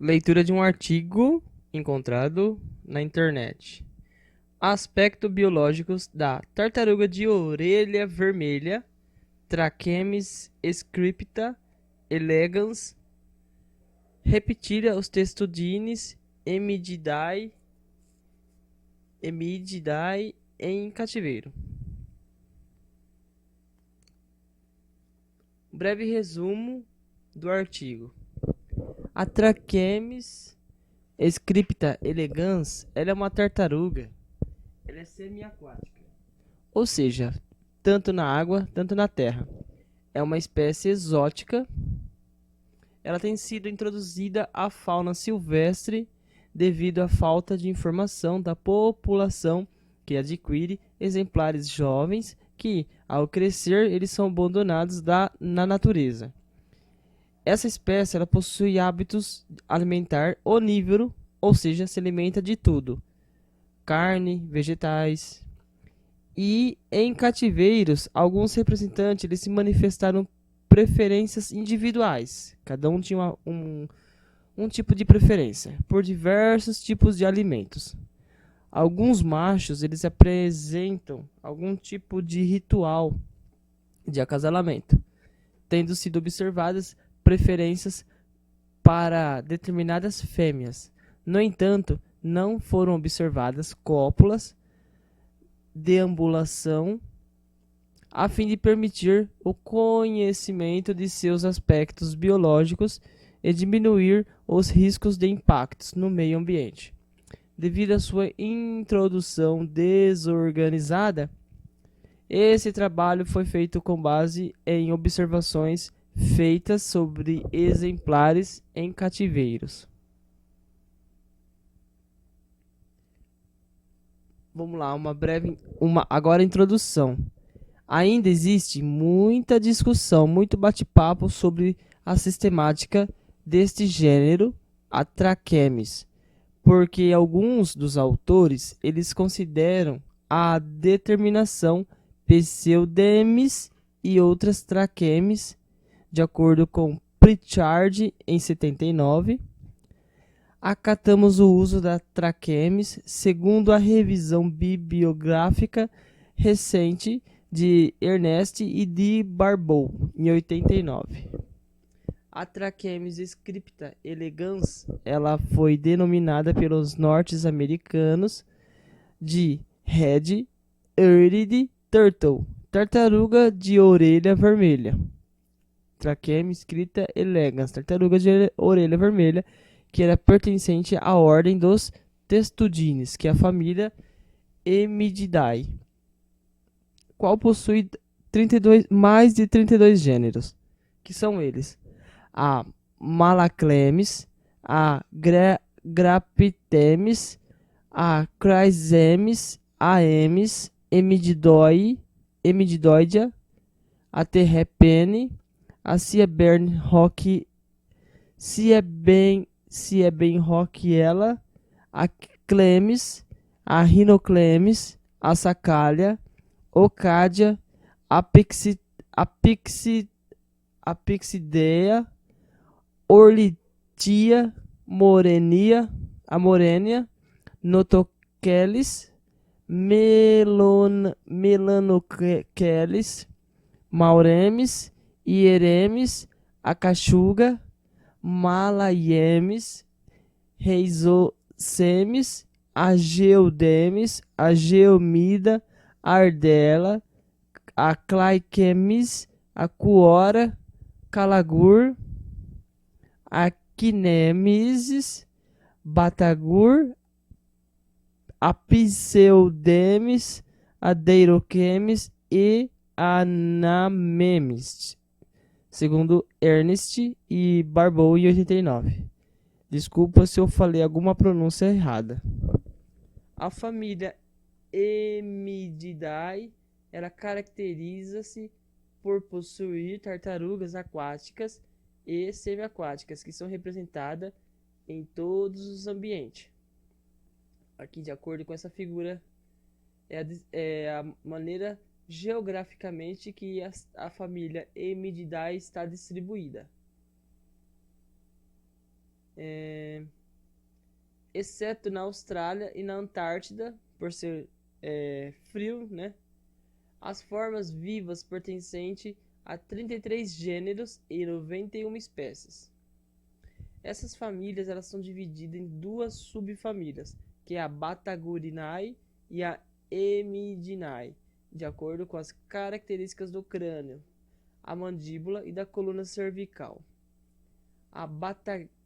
Leitura de um artigo encontrado na internet. Aspecto biológicos da tartaruga de orelha vermelha, Trachemis scripta elegans, reptilia os testudines Emididae em cativeiro. Breve resumo do artigo. A Trachemis scripta elegans, ela é uma tartaruga. Ela é semiaquática, ou seja, tanto na água, tanto na terra. É uma espécie exótica. Ela tem sido introduzida à fauna silvestre devido à falta de informação da população que adquire exemplares jovens que, ao crescer, eles são abandonados na natureza. Essa espécie ela possui hábitos alimentar onívoro, ou seja, se alimenta de tudo: carne, vegetais. E em cativeiros, alguns representantes eles se manifestaram preferências individuais. Cada um tinha um tipo de preferência por diversos tipos de alimentos. Alguns machos eles apresentam algum tipo de ritual de acasalamento, tendo sido observadas preferências para determinadas fêmeas. No entanto, não foram observadas cópulas, deambulação, a fim de permitir o conhecimento de seus aspectos biológicos e diminuir os riscos de impactos no meio ambiente. Devido à sua introdução desorganizada, esse trabalho foi feito com base em observações feitas sobre exemplares em cativeiros. Vamos lá, agora introdução. Ainda existe muita discussão, muito bate-papo sobre a sistemática deste gênero Atrachemes, porque alguns dos autores eles consideram a determinação Pseudemis e outras Trachemes, de acordo com Pritchard em 79. Acatamos o uso da Trachemes segundo a revisão bibliográfica recente de Ernest e de Barbault, em 89. A Trachemis scripta elegans, ela foi denominada pelos norte-americanos de Red-eared turtle, tartaruga de orelha vermelha. Trachemis scripta elegans, tartaruga de orelha vermelha, que era pertencente à ordem dos testudines, que é a família Emididae, qual possui mais de 32 gêneros, que são eles: a Malaclemis, a Grapitemis, a Chrysemis, a Emis, Emididoidea, a Terrepene, a Siebenrockiella, a Clemis, a Rhinoclemis, a Sacalia, Ocádia, Apixidea, Orlitia, a Morenia, Notochelis, Melanochelis, Mauremis, Hieremis, a Cachuga, Malaiemis, Reizosemis, a Geodemis, a Geomida, a Ardela, a Claichemis, a Cuora, Calagur, a Kinemises, Batagur, a Pseudemis, a Deirochemis e a Namemis, segundo Ernest e Barbault em 89. Desculpa se eu falei alguma pronúncia errada. A família Emididae, ela caracteriza-se por possuir tartarugas aquáticas e semiaquáticas, que são representadas em todos os ambientes. Aqui, de acordo com essa figura, é a maneira geograficamente que a família Emididae está distribuída. exceto na Austrália e na Antártida, por ser frio, né? As formas vivas pertencentes a 33 gêneros e 91 espécies. Essas famílias elas são divididas em duas subfamílias, que é a Batagurinae e a Emidinae, de acordo com as características do crânio, a mandíbula e da coluna cervical. A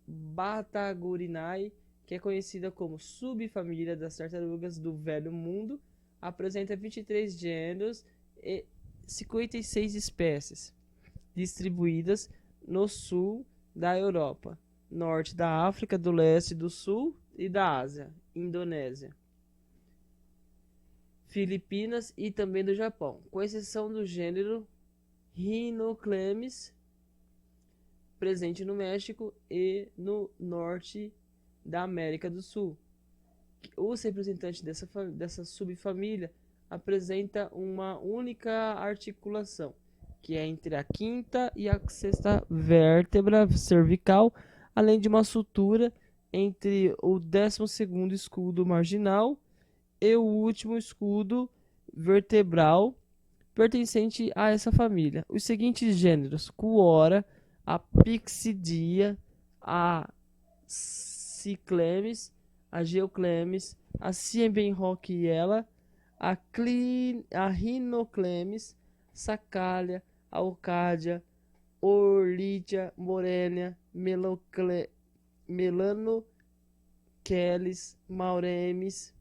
Batagurinae, que é conhecida como subfamília das tartarugas do Velho Mundo, apresenta 23 gêneros e 56 espécies, distribuídas no sul da Europa, norte da África do Leste e do Sul e da Ásia, Indonésia, Filipinas e também do Japão, com exceção do gênero Rhinoclemis, presente no México e no norte da América do Sul. Os representantes dessa subfamília apresenta uma única articulação, que é entre a quinta e a sexta vértebra cervical, além de uma sutura entre o 12º escudo marginal e o último escudo vertebral pertencente a essa família. Os seguintes gêneros: Cuora, a Pyxidia, a Ciclemes, a Geoclemes, a Siembenrockiella, a Rhinoclemis, Sacália, a Orcádia, Orlidia, Morenia, Melanocheles, Mauremis,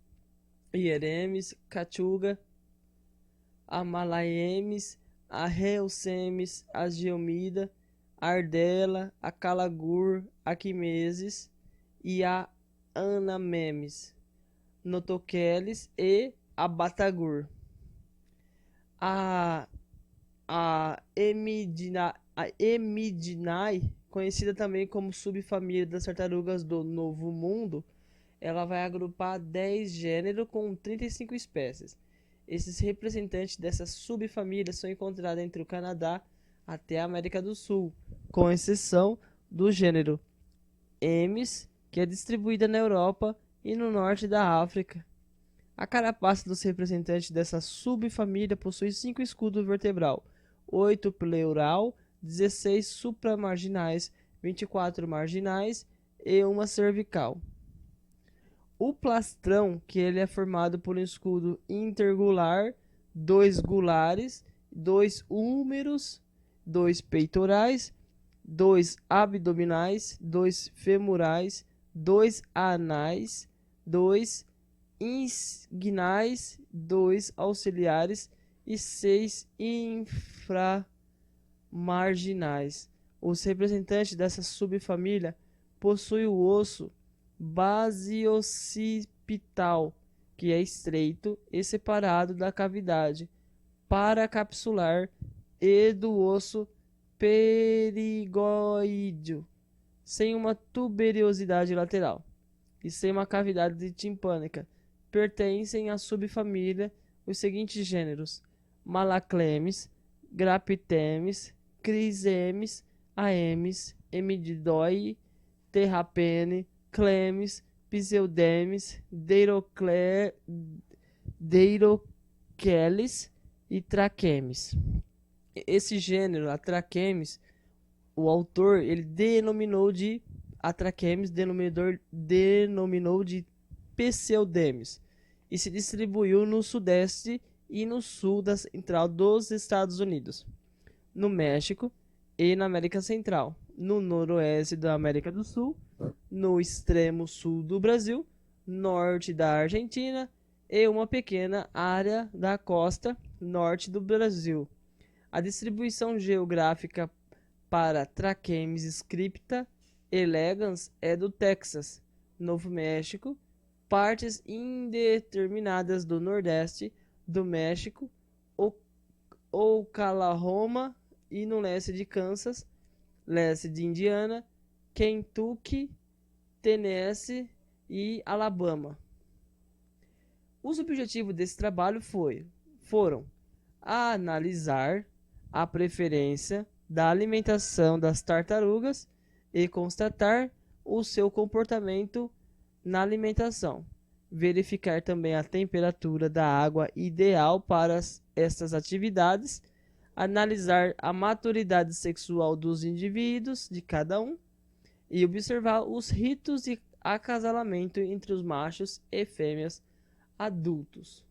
Hieremis, Cachuga, a Malaemis, a Reusemis, a Geomida, a Ardela, a Calagur, a Quimeses e a Anamemes, Notocheles e a Batagur. A Emidinae, conhecida também como subfamília das tartarugas do Novo Mundo, ela vai agrupar 10 gêneros com 35 espécies. Esses representantes dessa subfamília são encontrados entre o Canadá até a América do Sul, com exceção do gênero Emis, que é distribuída na Europa e no norte da África. A carapaça dos representantes dessa subfamília possui 5 escudos vertebral, 8 pleural, 16 supramarginais, 24 marginais e uma cervical. O plastrão, que ele é formado por um escudo intergular, 2 gulares, 2 húmeros, 2 peitorais, 2 abdominais, 2 femorais, 2 anais, 2 inguinais, 2 auxiliares e 6 inframarginais. Os representantes dessa subfamília possuem o osso basiocipital, que é estreito e separado da cavidade paracapsular e do osso perigoídeo, sem uma tuberosidade lateral e sem uma cavidade timpânica. Pertencem à subfamília os seguintes gêneros: Malaclemis, Grapitemes, Crisemes, Aemes, Emididoi, Terrapene, Clemes, Pseudemes, Deirocheles e Trachemes. Esse gênero, a Trachemes, o autor ele denominou de Pseudemes e se distribuiu no sudeste e no sul da central dos Estados Unidos, no México e na América Central, no noroeste da América do Sul, no extremo sul do Brasil, norte da Argentina e uma pequena área da costa norte do Brasil. A distribuição geográfica para Trachemes scripta elegans é do Texas, Novo México, partes indeterminadas do Nordeste do México, Oklahoma e no leste de Kansas, leste de Indiana, Kentucky, Tennessee e Alabama. Os objetivos desse trabalho foram analisar a preferência da alimentação das tartarugas e constatar o seu comportamento na alimentação. Verificar também a temperatura da água ideal para estas atividades. Analisar a maturidade sexual dos indivíduos, de cada um. E observar os ritos de acasalamento entre os machos e fêmeas adultos.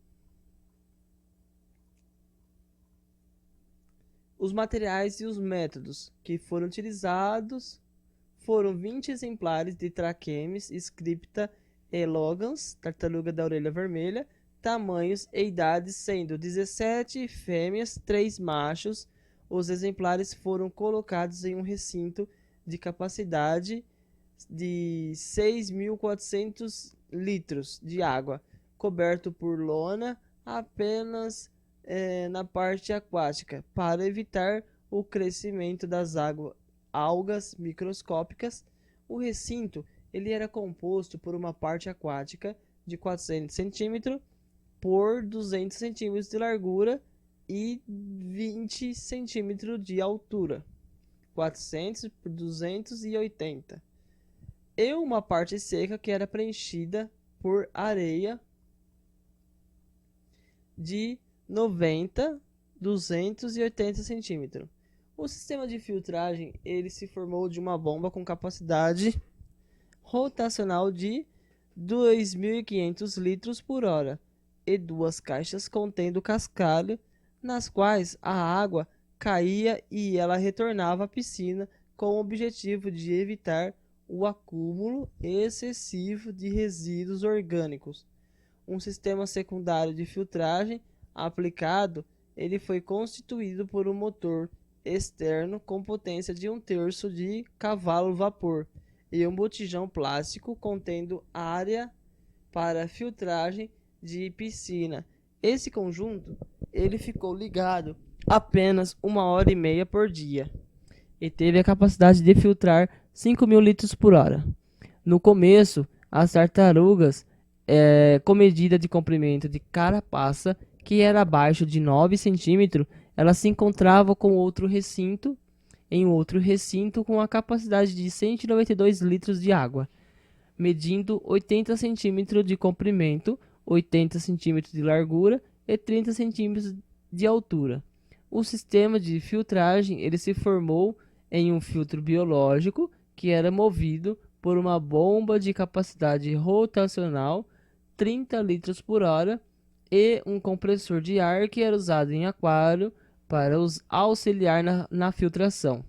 Os materiais e os métodos que foram utilizados foram 20 exemplares de Trachemis scripta elegans, tartaruga da orelha vermelha, tamanhos e idades sendo 17 fêmeas, 3 machos. Os exemplares foram colocados em um recinto de capacidade de 6.400 litros de água, coberto por lona apenas na parte aquática, para evitar o crescimento das algas microscópicas. O recinto ele era composto por uma parte aquática de 400 cm por 200 cm de largura e 20 cm de altura, 400 por 280, e uma parte seca que era preenchida por areia de 90, 280 cm. O sistema de filtragem ele se formou de uma bomba com capacidade rotacional de 2.500 litros por hora e 2 caixas contendo cascalho, nas quais a água caía e ela retornava à piscina, com o objetivo de evitar o acúmulo excessivo de resíduos orgânicos. Um sistema secundário de filtragem aplicado, ele foi constituído por um motor externo com potência de 1/3 de cavalo-vapor e um botijão plástico contendo área para filtragem de piscina. Esse conjunto ele ficou ligado apenas 1h30 por dia e teve a capacidade de filtrar 5.000 litros por hora. No começo, as tartarugas com medida de comprimento de carapaça que era abaixo de 9 cm, elas se encontravam em outro recinto com a capacidade de 192 litros de água, medindo 80 cm de comprimento, 80 cm de largura e 30 cm de altura. O sistema de filtragem ele se formou em um filtro biológico que era movido por uma bomba de capacidade rotacional 30 litros por hora e um compressor de ar que era usado em aquário para auxiliar na filtração.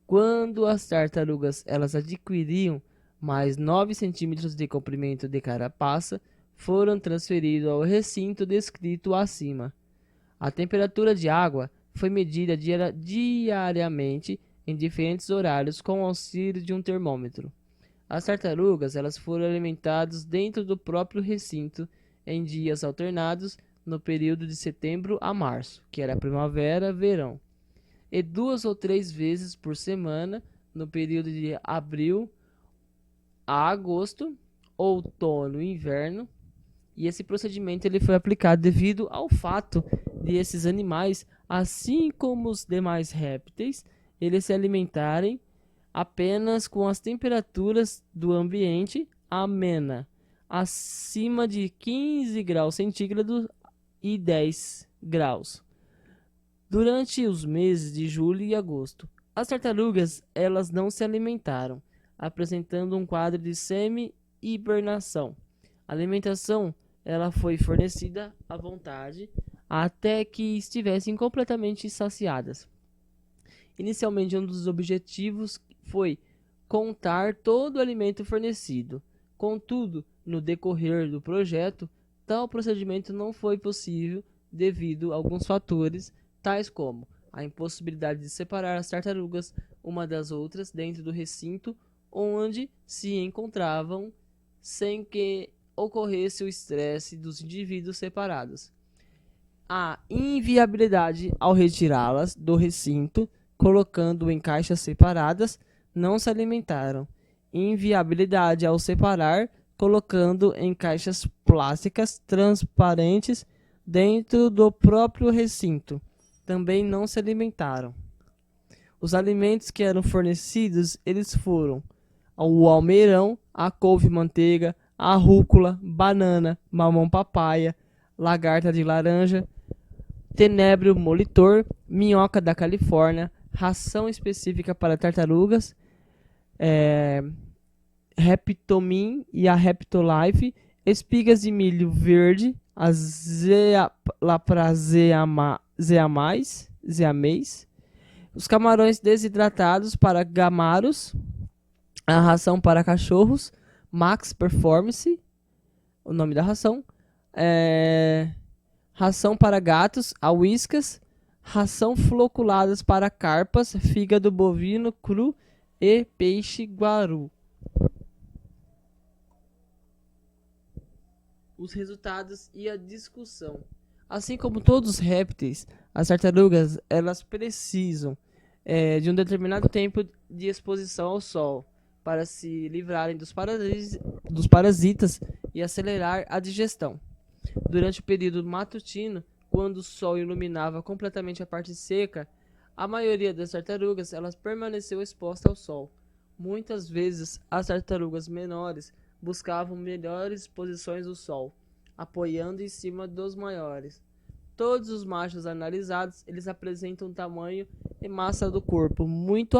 Quando as tartarugas elas adquiriam mais 9 centímetros de comprimento de carapaça, foram transferidos ao recinto descrito acima. A temperatura de água foi medida diariamente em diferentes horários com o auxílio de um termômetro. As tartarugas elas foram alimentadas dentro do próprio recinto em dias alternados no período de setembro a março, que era primavera, verão, e 2 ou 3 vezes por semana no período de abril a agosto, outono e inverno. E esse procedimento ele foi aplicado devido ao fato de esses animais, assim como os demais répteis, eles se alimentarem apenas com as temperaturas do ambiente amena, acima de 15 graus centígrados e 10 graus, durante os meses de julho e agosto. As tartarugas elas não se alimentaram, apresentando um quadro de semi-hibernação. A alimentação ela foi fornecida à vontade até que estivessem completamente saciadas. Inicialmente, um dos objetivos foi contar todo o alimento fornecido. Contudo, no decorrer do projeto, tal procedimento não foi possível devido a alguns fatores, tais como a impossibilidade de separar as tartarugas uma das outras dentro do recinto onde se encontravam, sem que ocorresse o estresse dos indivíduos separados. A inviabilidade ao retirá-las do recinto, colocando em caixas separadas, não se alimentaram. Inviabilidade ao separar, colocando em caixas plásticas transparentes dentro do próprio recinto, também não se alimentaram. Os alimentos que eram fornecidos, eles foram o almeirão, a couve-manteiga, a rúcula, banana, mamão-papaya, lagarta de laranja, tenebro molitor, minhoca da Califórnia, ração específica para tartarugas, Reptomin e a Reptolife, espigas de milho verde, a zeamais, os camarões desidratados para gamaros, a ração para cachorros, Max Performance, o nome da ração, ração para gatos, a Whiskas, ração floculadas para carpas, fígado bovino cru e peixe guaru. Os resultados e a discussão. Assim como todos os répteis, as tartarugas elas precisam de um determinado tempo de exposição ao sol para se livrarem dos parasitas e acelerar a digestão. Durante o período matutino, quando o sol iluminava completamente a parte seca, a maioria das tartarugas elas permaneceu exposta ao sol. Muitas vezes, as tartarugas menores buscavam melhores posições do sol, apoiando em cima dos maiores. Todos os machos analisados, eles apresentam tamanho e massa do corpo muito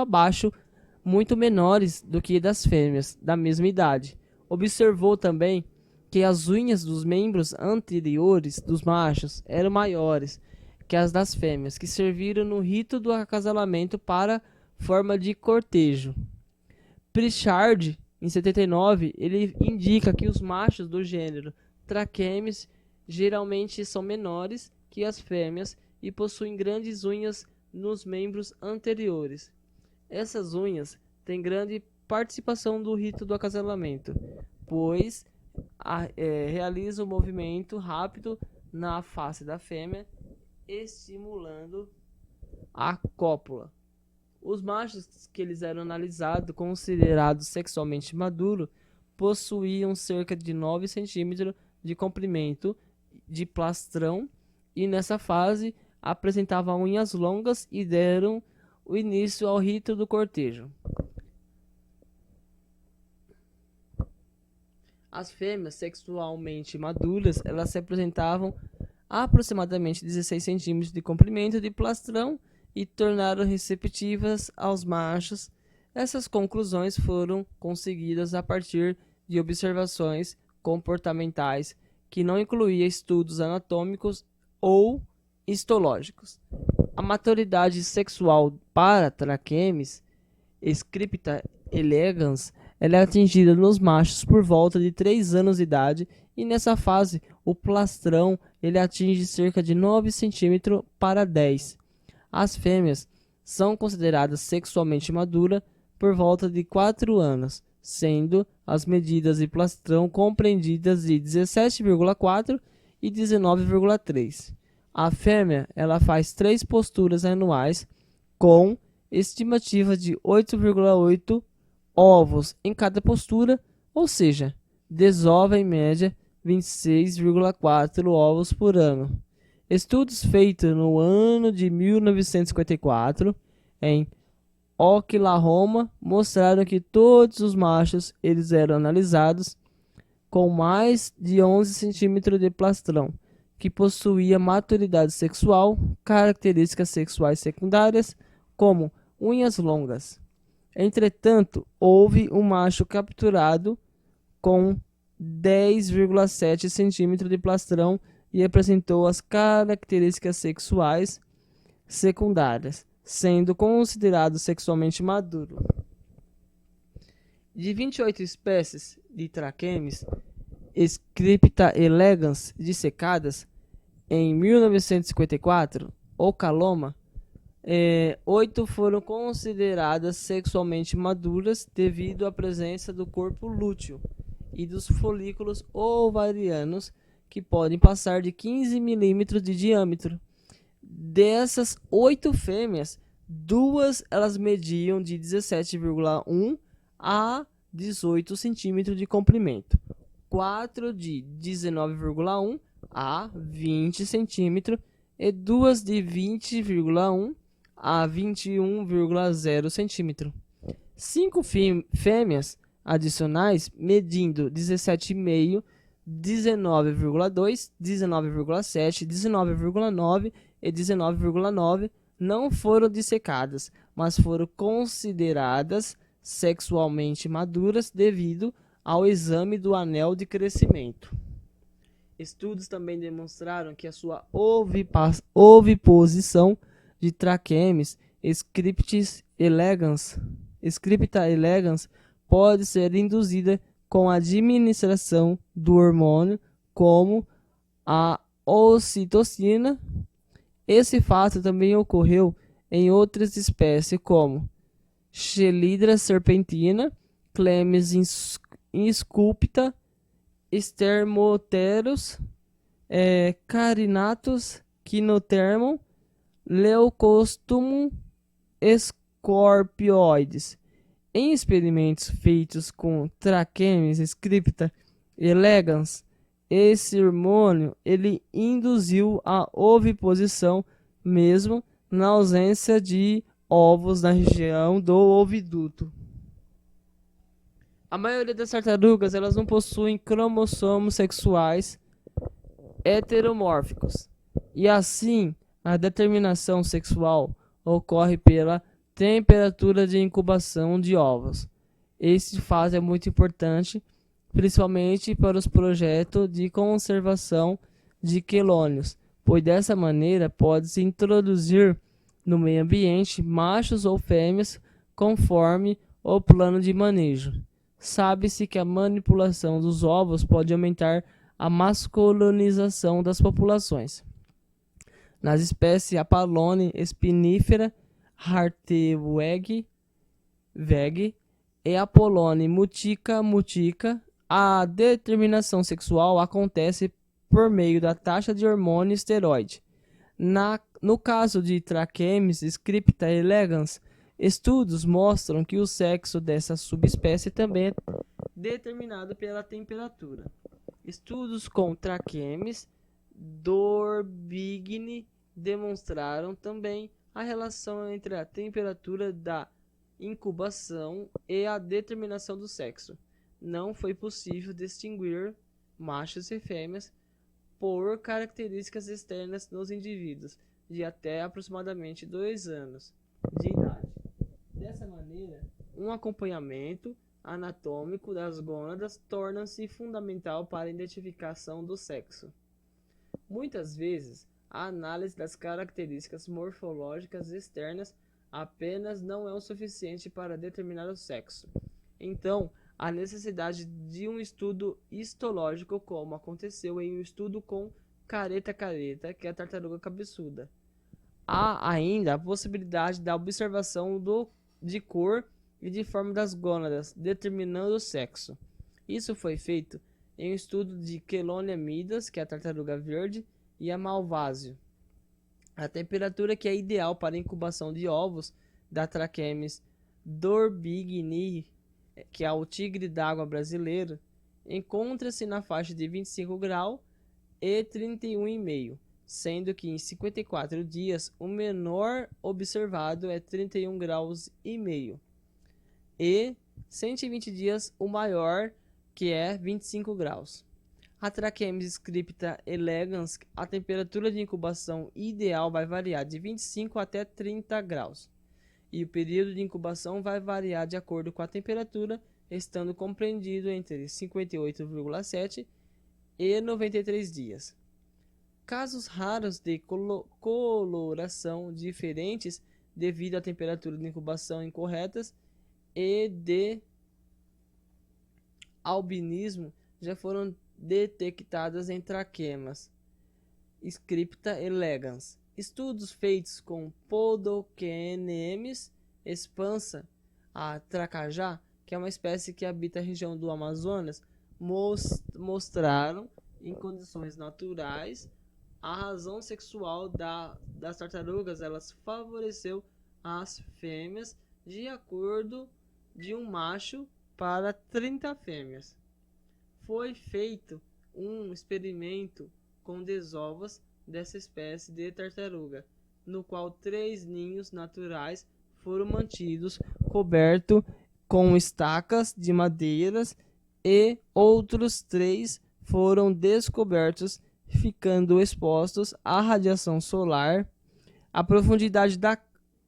menores do que das fêmeas da mesma idade. Observou também que as unhas dos membros anteriores dos machos eram maiores que as das fêmeas, que serviram no rito do acasalamento para forma de cortejo. Pritchard, em 79, ele indica que os machos do gênero Trachemes geralmente são menores que as fêmeas e possuem grandes unhas nos membros anteriores. Essas unhas têm grande participação do rito do acasalamento, pois realiza um movimento rápido na face da fêmea, estimulando a cópula. Os machos que eles eram analisados, considerados sexualmente maduros, possuíam cerca de 9 centímetros de comprimento de plastrão e nessa fase apresentavam unhas longas e deram o início ao rito do cortejo. As fêmeas sexualmente maduras, elas se apresentavam aproximadamente 16 centímetros de comprimento de plastrão e tornaram receptivas aos machos. Essas conclusões foram conseguidas a partir de observações comportamentais que não incluía estudos anatômicos ou histológicos. A maturidade sexual para Trachemes, Scripta elegans, ela é atingida nos machos por volta de 3 anos de idade e nessa fase o plastrão ele atinge cerca de 9 cm para 10. As fêmeas são consideradas sexualmente maduras por volta de 4 anos, sendo as medidas de plastrão compreendidas de 17,4 e 19,3. A fêmea ela faz 3 posturas anuais com estimativa de 8,8 ovos em cada postura, ou seja, desova em média 26,4 ovos por ano. Estudos feitos no ano de 1954 em Oklahoma mostraram que todos os machos eles eram analisados com mais de 11 centímetros de plastrão, que possuía maturidade sexual, características sexuais secundárias, como unhas longas. Entretanto, houve um macho capturado com 10,7 centímetros de plastrão e apresentou as características sexuais secundárias, sendo considerado sexualmente maduro. De 28 espécies de Trachemes, Scripta elegans dissecadas em 1954, Oklahoma, 8 foram consideradas sexualmente maduras devido à presença do corpo lúteo e dos folículos ovarianos que podem passar de 15 milímetros de diâmetro. Dessas 8 fêmeas, 2 elas mediam de 17,1 a 18 centímetros de comprimento, 4 de 19,1 a 20 centímetros e 2 de 20,1 a 21,0 centímetros. 5 fêmeas adicionais, medindo 17,5, 19,2, 19,7, 19,9 e 19,9 não foram dissecadas, mas foram consideradas sexualmente maduras devido ao exame do anel de crescimento. Estudos também demonstraram que a sua oviposição de Trachemis scripta elegans pode ser induzida com a administração do hormônio como a ocitocina. Esse fato também ocorreu em outras espécies como Chelydra serpentina, Clemens insculpta, Stermoteros, Carinatus, Quinotermon, Leucostomum, Scorpioides. Em experimentos feitos com Trachemis scripta elegans, esse hormônio ele induziu a oviposição mesmo na ausência de ovos na região do oviduto. A maioria das tartarugas elas não possuem cromossomos sexuais heteromórficos, e assim a determinação sexual ocorre pela temperatura de incubação de ovos. Esse fato é muito importante, principalmente para os projetos de conservação de quelônios, pois dessa maneira pode-se introduzir no meio ambiente machos ou fêmeas conforme o plano de manejo. Sabe-se que a manipulação dos ovos pode aumentar a masculinização das populações. Nas espécies Apalone spinifera, Hartweg e Apolone mutica, a determinação sexual acontece por meio da taxa de hormônio esteroide. No caso de Trachemis scripta elegans, estudos mostram que o sexo dessa subespécie também é determinado pela temperatura. Estudos com Trachemis dorbigni demonstraram também a relação entre a temperatura da incubação e a determinação do sexo. Não foi possível distinguir machos e fêmeas por características externas nos indivíduos de até aproximadamente 2 anos de idade. Dessa maneira, um acompanhamento anatômico das gônadas torna-se fundamental para a identificação do sexo. Muitas vezes, a análise das características morfológicas externas apenas não é o suficiente para determinar o sexo. Então, há necessidade de um estudo histológico, como aconteceu em um estudo com careta, que é a tartaruga cabeçuda. Há ainda a possibilidade da observação de cor e de forma das gônadas, determinando o sexo. Isso foi feito em um estudo de Chelonia midas, que é a tartaruga verde, e a malvásio. A temperatura que é ideal para a incubação de ovos da Trachemis dorbigni, que é o tigre d'água brasileiro, encontra-se na faixa de 25 graus e 31,5, sendo que em 54 dias o menor observado é 31 graus e meio e 120 dias o maior, que é 25 graus. A Trachemis scripta elegans, a temperatura de incubação ideal vai variar de 25 até 30 graus. E o período de incubação vai variar de acordo com a temperatura, estando compreendido entre 58,7 e 93 dias. Casos raros de coloração diferentes devido à temperatura de incubação incorretas e de albinismo já foram detectadas em Trachemis scripta elegans. Estudos feitos com Podokenemis expansa, a tracajá, que é uma espécie que habita a região do Amazonas, mostraram em condições naturais a razão sexual das tartarugas. Elas favoreceu as fêmeas de acordo de um macho para 30 fêmeas. Foi feito um experimento com desovas dessa espécie de tartaruga, no qual 3 ninhos naturais foram mantidos cobertos com estacas de madeiras e outros 3 foram descobertos, ficando expostos à radiação solar. A profundidade da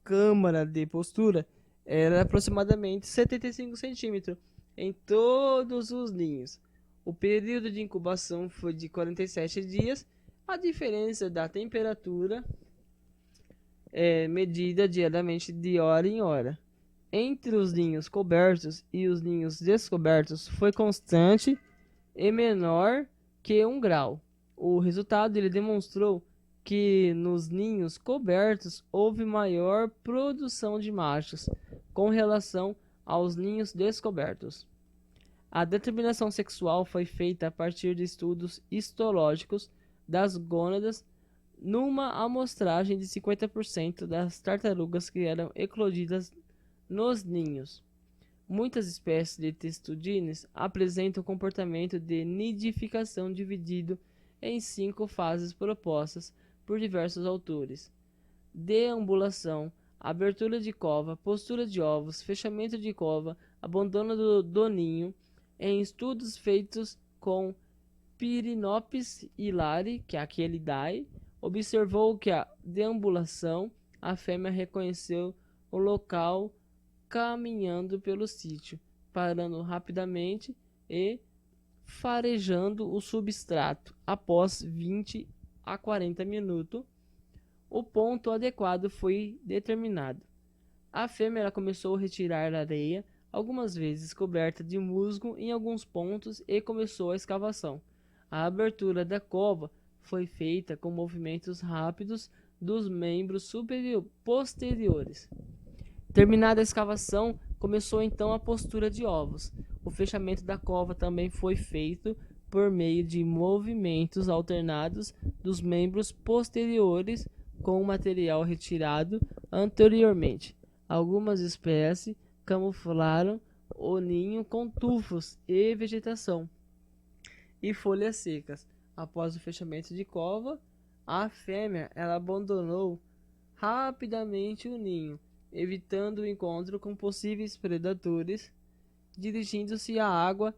câmara de postura era aproximadamente 75 centímetros em todos os ninhos. O período de incubação foi de 47 dias. A diferença da temperatura é medida diariamente de hora em hora. Entre os ninhos cobertos e os ninhos descobertos foi constante e menor que 1 grau. O resultado ele demonstrou que nos ninhos cobertos houve maior produção de machos com relação aos ninhos descobertos. A determinação sexual foi feita a partir de estudos histológicos das gônadas numa amostragem de 50% das tartarugas que eram eclodidas nos ninhos. Muitas espécies de testudines apresentam comportamento de nidificação dividido em 5 fases propostas por diversos autores: deambulação, abertura de cova, postura de ovos, fechamento de cova, abandono do ninho. Em estudos feitos com Pyrinopsis hilari, que é aquele DAI, observou que a deambulação, a fêmea reconheceu o local caminhando pelo sítio, parando rapidamente e farejando o substrato. Após 20 a 40 minutos, o ponto adequado foi determinado. A fêmea ela começou a retirar a areia, algumas vezes coberta de musgo em alguns pontos, e começou a escavação. A abertura da cova foi feita com movimentos rápidos dos membros posteriores. Terminada a escavação, começou então a postura de ovos. O fechamento da cova também foi feito por meio de movimentos alternados dos membros posteriores com o material retirado anteriormente. Algumas espécies camuflaram o ninho com tufos e vegetação e folhas secas. Após o fechamento de cova, a fêmea ela abandonou rapidamente o ninho, evitando o encontro com possíveis predadores, dirigindo-se à água,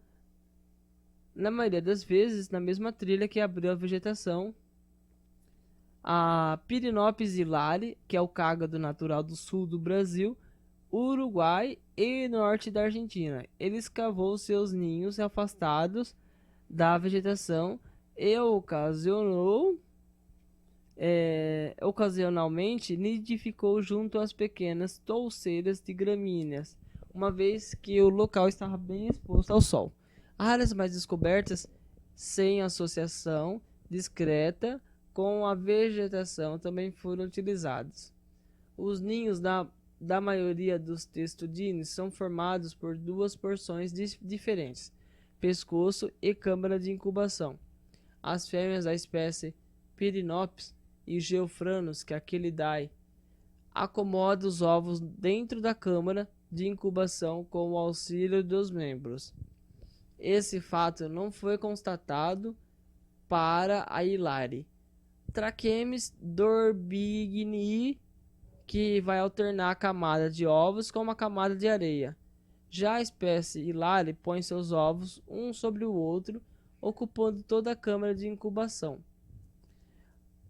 na maioria das vezes na mesma trilha que abriu a vegetação. A Pyrinopsis hilari, que é o cágado natural do sul do Brasil, Uruguai e norte da Argentina. Ele escavou seus ninhos afastados da vegetação e ocasionalmente nidificou junto às pequenas touceiras de gramíneas, uma vez que o local estava bem exposto ao sol. Áreas mais descobertas sem associação discreta com a vegetação também foram utilizados. Os ninhos da maioria dos testudines são formados por 2 porções diferentes, pescoço e câmara de incubação. As fêmeas da espécie Pyrinopsis e Geophranus, que é aquele DAI, acomodam os ovos dentro da câmara de incubação com o auxílio dos membros. Esse fato não foi constatado para a hilari. Trachemis dorbignii, que vai alternar a camada de ovos com uma camada de areia. Já a espécie hilari põe seus ovos um sobre o outro, ocupando toda a câmara de incubação.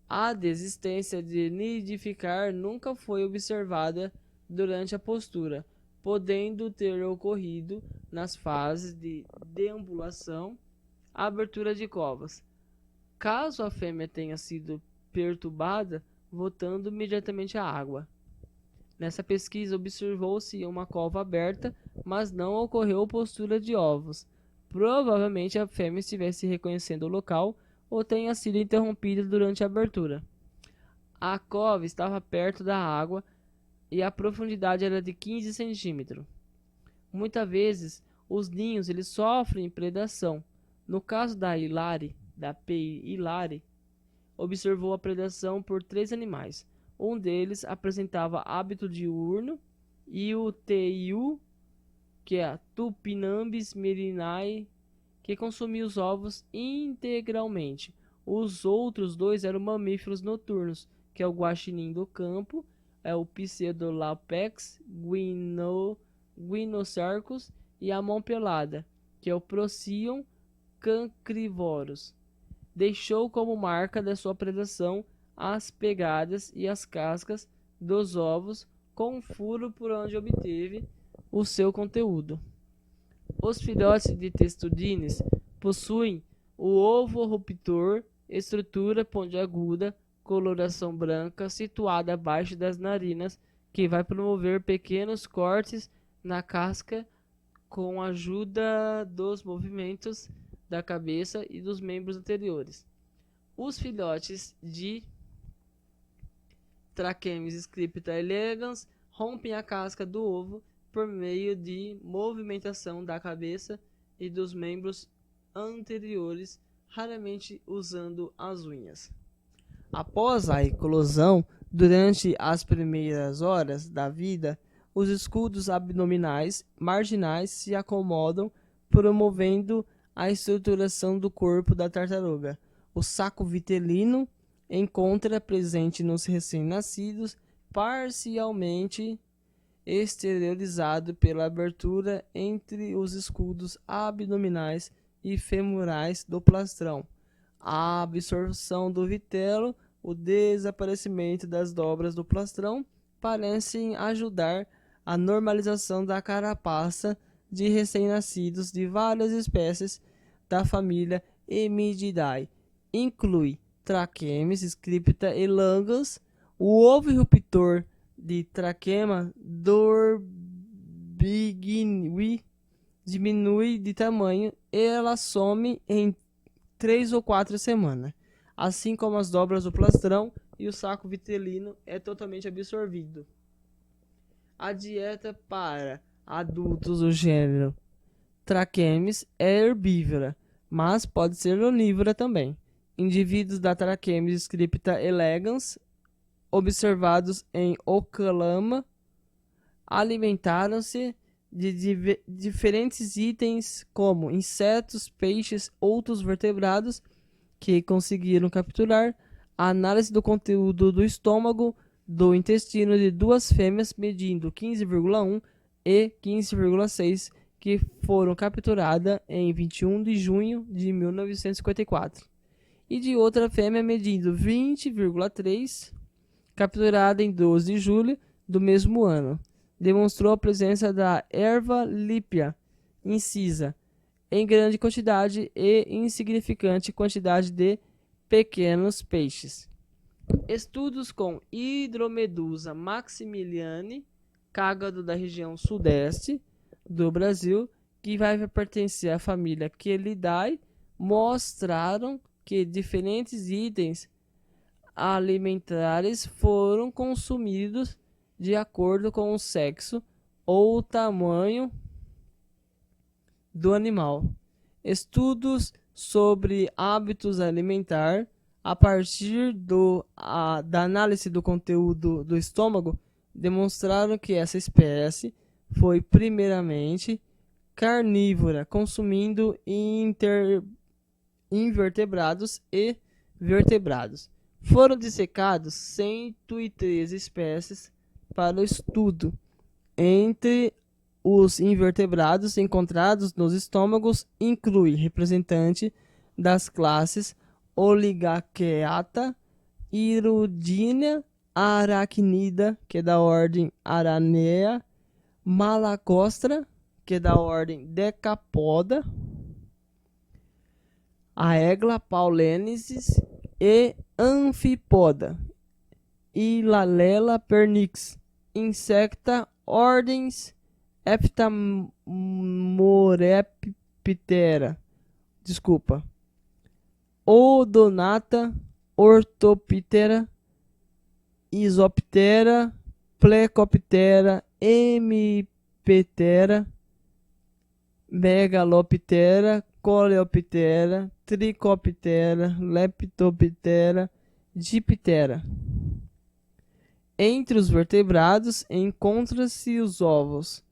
A desistência de nidificar nunca foi observada durante a postura, podendo ter ocorrido nas fases de deambulação, a abertura de covas. Caso a fêmea tenha sido perturbada, voltando imediatamente à água. Nessa pesquisa observou-se uma cova aberta, mas não ocorreu postura de ovos. Provavelmente a fêmea estivesse reconhecendo o local ou tenha sido interrompida durante a abertura. A cova estava perto da água e a profundidade era de 15 centímetros. Muitas vezes os ninhos eles sofrem predação. No caso da hilari, da P. hilari, observou a predação por 3 animais. Um deles apresentava hábito diurno e o TIU, que é a Tupinambis merinae, que consumia os ovos integralmente. Os outros 2 eram mamíferos noturnos, que é o guaxinim do campo, é o Pseudolapex Guinocercus e a mão pelada, que é o Procyon cancrivorus. Deixou como marca da sua predação as pegadas e as cascas dos ovos com um furo por onde obteve o seu conteúdo. Os filhotes de testudines possuem o ovo ruptor, estrutura pontiaguda, coloração branca, situada abaixo das narinas, que vai promover pequenos cortes na casca com a ajuda dos movimentos da cabeça e dos membros anteriores. Os filhotes de Trachemis scripta elegans rompem a casca do ovo por meio de movimentação da cabeça e dos membros anteriores, raramente usando as unhas. Após a eclosão, durante as primeiras horas da vida, os escudos abdominais marginais se acomodam, promovendo a estruturação do corpo da tartaruga. O saco vitelino encontra presente nos recém-nascidos, parcialmente exteriorizado pela abertura entre os escudos abdominais e femorais do plastrão. A absorção do vitelo, o desaparecimento das dobras do plastrão parecem ajudar a normalização da carapaça de recém-nascidos de várias espécies da família Hemididae. Inclui Trachemis scripta elegans, o ovo eruptor de Trachema dorbigui diminui de tamanho e ela some em 3 ou 4 semanas, assim como as dobras do plastrão, e o saco vitelino é totalmente absorvido. A dieta para adultos do gênero Trachemis é herbívora, mas pode ser onívora também. Indivíduos da Trachemis scripta elegans observados em Oklahoma alimentaram-se de diferentes itens como insetos, peixes, outros vertebrados que conseguiram capturar. A análise do conteúdo do estômago do intestino de duas fêmeas medindo 15,1 e 15,6 que foram capturadas em 21 de junho de 1954 e de outra fêmea medindo 20,3 capturada em 12 de julho do mesmo ano. Demonstrou a presença da erva lípia incisa em grande quantidade e insignificante quantidade de pequenos peixes. Estudos com Hydromedusa maximiliane, cágado da região sudeste do Brasil, que vai pertencer à família Quelidae, mostraram que diferentes itens alimentares foram consumidos de acordo com o sexo ou o tamanho do animal. Estudos sobre hábitos alimentar a partir da análise do conteúdo do estômago demonstraram que essa espécie foi primeiramente carnívora, consumindo invertebrados e vertebrados. Foram dissecados 113 espécies para o estudo. Entre os invertebrados encontrados nos estômagos inclui representante das classes Oligacheata, Hirudinea, Arachnida, que é da ordem Aranea, Malacostra, que é da ordem Decapoda, Aegla paulensis e Amphipoda, Ilalela pernix, insecta ordens Heptamoreptera, Odonata, Orthoptera, Isoptera, Plecoptera, Hemiptera, Megaloptera, Coleoptera, Tricoptera, Leptoptera, Diptera. Entre os vertebrados encontram-se os ovos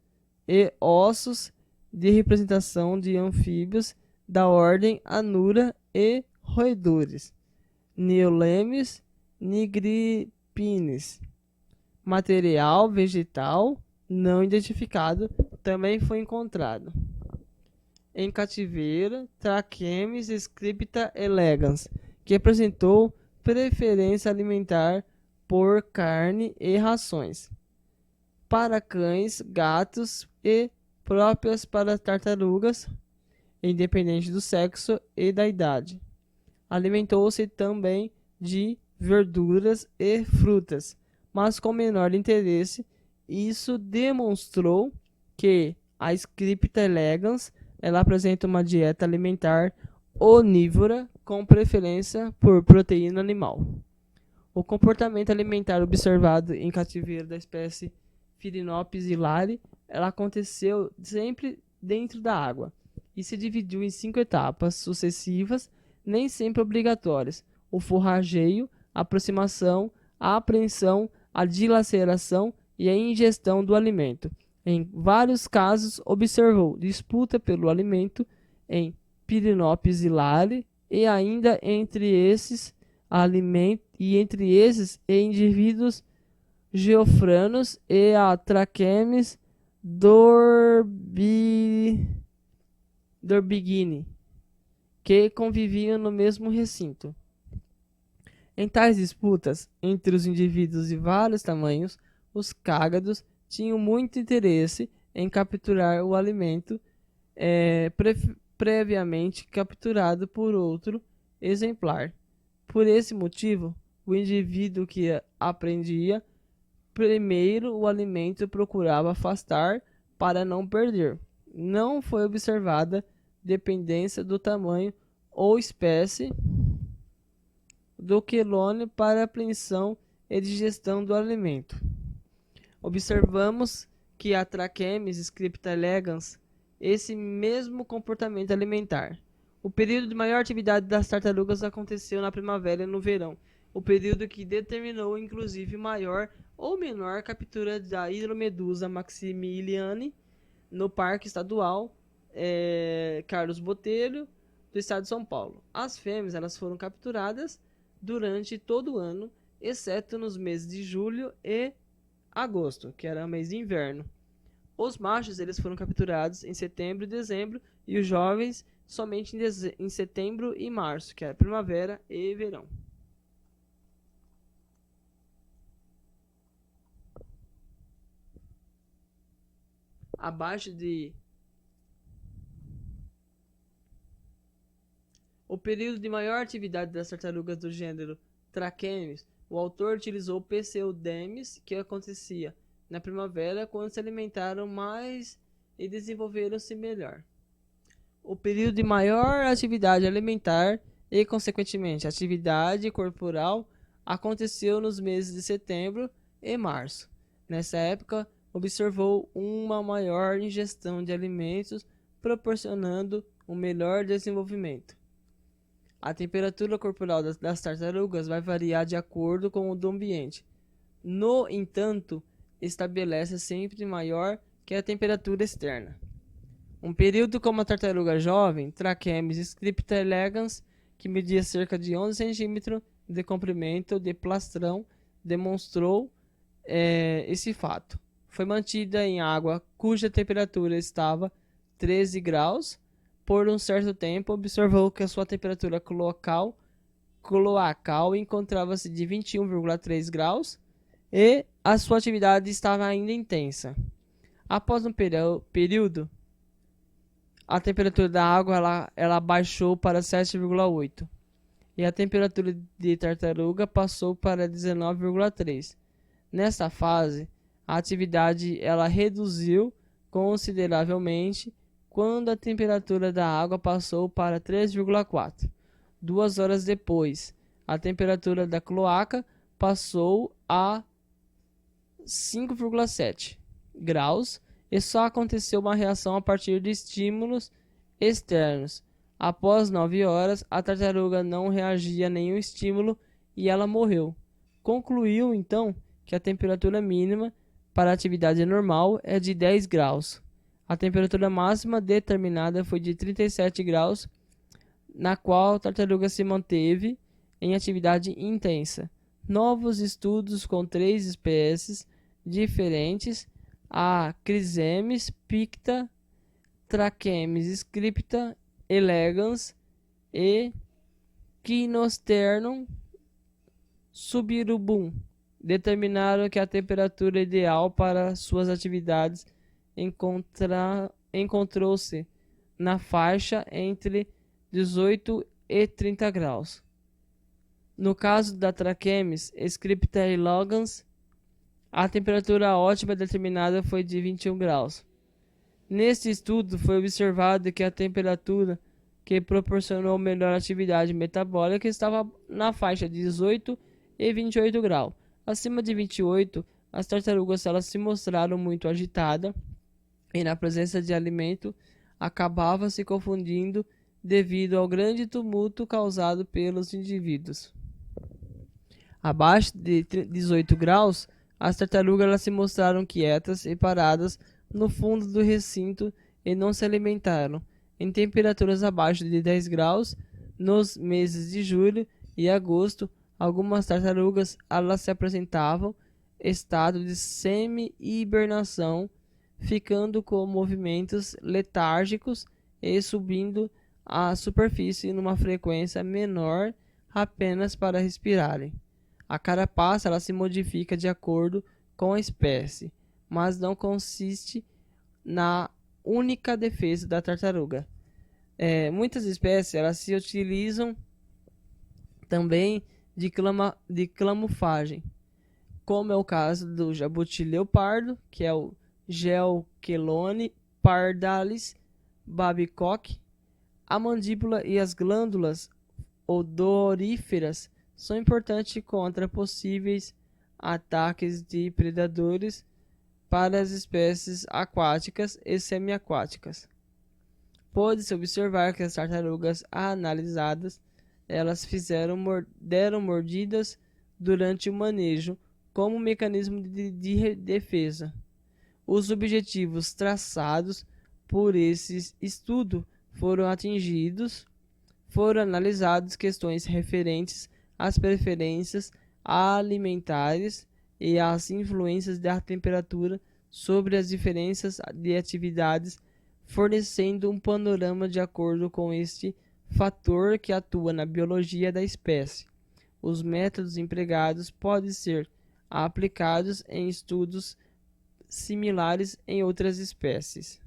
e ossos de representação de anfíbios da ordem Anura e roedores, Neolemes nigripines, material vegetal não identificado também foi encontrado em cativeiro Trachemis scripta elegans, que apresentou preferência alimentar por carne e rações para cães, gatos e próprias para tartarugas, independente do sexo e da idade. Alimentou-se também de verduras e frutas, mas com menor interesse. Isso demonstrou que a Scripta elegans ela apresenta uma dieta alimentar onívora com preferência por proteína animal. O comportamento alimentar observado em cativeiro da espécie Phrynops hilari ela aconteceu sempre dentro da água e se dividiu em 5 etapas sucessivas, nem sempre obrigatórias: o forrageio, a aproximação, a apreensão, a dilaceração e a ingestão do alimento. Em vários casos, observou disputa pelo alimento em Phrynops hilari e ainda entre esses indivíduos geofranos e a Trachemis dorbigini, que conviviam no mesmo recinto. Em tais disputas entre os indivíduos de vários tamanhos, os cágados tinham muito interesse em capturar o alimento previamente capturado por outro exemplar. Por esse motivo, o indivíduo que aprendia primeiro o alimento procurava afastar para não perder. Não foi observada dependência do tamanho ou espécie do quelônio para apreensão e digestão do alimento. Observamos que a Trachemis scripta elegans esse mesmo comportamento alimentar. O período de maior atividade das tartarugas aconteceu na primavera e no verão, o período que determinou inclusive maior ou menor captura da hidromedusa maximiliani no Parque Estadual Carlos Botelho do estado de São Paulo. As fêmeas elas foram capturadas durante todo o ano, exceto nos meses de julho e agosto, que era o mês de inverno. Os machos eles foram capturados em setembro e dezembro e os jovens somente em setembro e março, que era primavera e verão. Abaixo de o período de maior atividade das tartarugas do gênero Trachemis, o autor utilizou pseudemis, que acontecia na primavera, quando se alimentaram mais e desenvolveram-se melhor. O período de maior atividade alimentar e, consequentemente, atividade corporal aconteceu nos meses de setembro e março. Nessa época, observou uma maior ingestão de alimentos, proporcionando um melhor desenvolvimento. A temperatura corporal das tartarugas vai variar de acordo com o do ambiente. No entanto, estabelece sempre maior que a temperatura externa. Um período como a tartaruga jovem, Trachemis scripta elegans, que media cerca de 11 cm de comprimento de plastrão, demonstrou esse fato. Foi mantida em água cuja temperatura estava 13 graus. Por um certo tempo, observou que a sua temperatura cloacal encontrava-se de 21,3 graus e a sua atividade estava ainda intensa. Após um período, a temperatura da água ela baixou para 7,8 e a temperatura de tartaruga passou para 19,3. Nesta fase, a atividade ela reduziu consideravelmente quando a temperatura da água passou para 3,4. 2 horas depois, a temperatura da cloaca passou a 5,7 graus e só aconteceu uma reação a partir de estímulos externos. Após 9 horas, a tartaruga não reagia a nenhum estímulo e ela morreu. Concluiu, então, que a temperatura mínima para a atividade normal é de 10 graus. A temperatura máxima determinada foi de 37 graus, na qual a tartaruga se manteve em atividade intensa. Novos estudos com 3 espécies diferentes a Chrysemys picta, Trachemys scripta, elegans e Gynosternum subirubum. Determinaram que a temperatura ideal para suas atividades encontrou-se na faixa entre 18 e 30 graus. No caso da Trachemys scripta elegans, a temperatura ótima determinada foi de 21 graus. Neste estudo foi observado que a temperatura que proporcionou melhor atividade metabólica estava na faixa de 18 e 28 graus. Acima de 28, as tartarugas elas se mostraram muito agitadas e na presença de alimento acabavam se confundindo devido ao grande tumulto causado pelos indivíduos. Abaixo de 18 graus, as tartarugas elas se mostraram quietas e paradas no fundo do recinto e não se alimentaram. Em temperaturas abaixo de 10 graus, nos meses de julho e agosto, algumas tartarugas elas se apresentavam em estado de semi-hibernação, ficando com movimentos letárgicos e subindo à superfície numa frequência menor apenas para respirarem. A carapaça ela se modifica de acordo com a espécie, mas não consiste na única defesa da tartaruga. Muitas espécies elas se utilizam também de camuflagem, como é o caso do jabuti leopardo, que é o Gelchelone pardalis babicoque. A mandíbula e as glândulas odoríferas são importantes contra possíveis ataques de predadores para as espécies aquáticas e semiaquáticas. Pode-se observar que as tartarugas analisadas elas deram mordidas durante o manejo como mecanismo de defesa. Os objetivos traçados por esse estudo foram atingidos. Foram analisadas questões referentes às preferências alimentares e às influências da temperatura sobre as diferenças de atividades, fornecendo um panorama de acordo com este fator que atua na biologia da espécie. Os métodos empregados podem ser aplicados em estudos similares em outras espécies.